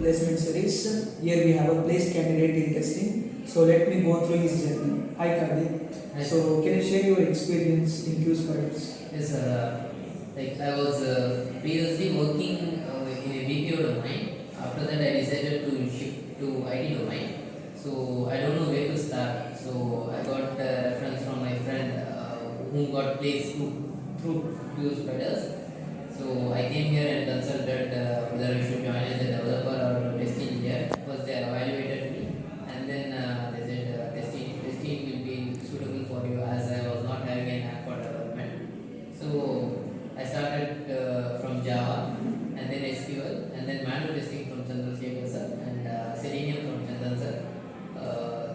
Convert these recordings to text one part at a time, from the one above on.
placement series. Here we have a placed candidate in testing. So let me go through his journey. Hi Karthik. Hi. So can you share your experience in QSpiders? Yes, sir. Like I was previously working in a BPO domain. After that, I decided to shift to IT domain. So I don't know where to start. So I got a reference from my friend who got placed through QSpiders. So I came here and consulted whether I should join as a developer or test engineer. First, they evaluated me, and then they said testing will be suitable for you as I was not having an app for development. So I started from Java, and then SQL, and then manual testing from Chandrasekhar sir, and Selenium from Chandan sir.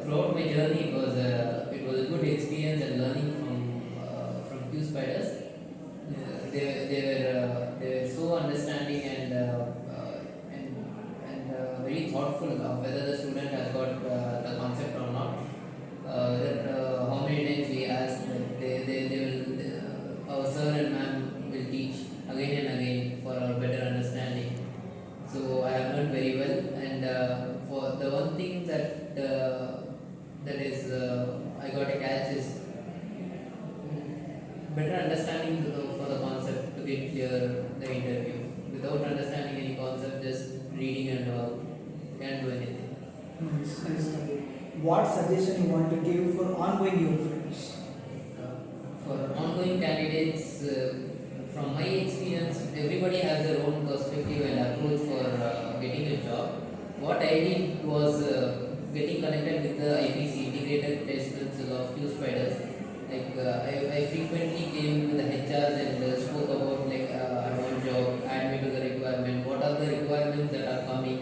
Throughout my journey, it was a good experience and learning from QSpiders. They were so understanding and very thoughtful of whether the student has got the concept or not. How many times we asked, they will our sir and ma'am will teach again and again for our better understanding. So I have learned very well, and for the one thing that is I got a catch is better understanding for the concept to get clear the interview. Without understanding any concept, just reading and all, can't do anything. Nice, nice, Karthik. What suggestion you want to give for ongoing your friends? For ongoing candidates, from my experience, everybody has their own perspective and approach for getting a job. What I did was getting connected with the IPC, Integrated Test Principles of QSpiders. Like I frequently came to the HRs and spoke about like I want job, add me to the requirement. What are the requirements that are coming?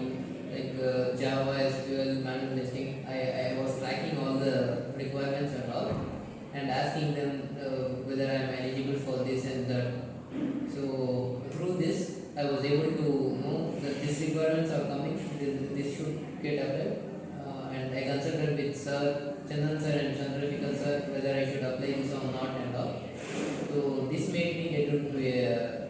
Like Java, SQL, manual testing. I was tracking all the requirements and all, and asking them whether I am eligible for this and that. So through this, I was able to know that these requirements are coming. This should get applied, and I consulted with Sir Chandan sir and Chandrasekhar sir whether I should apply this or not and all. So this made me get into a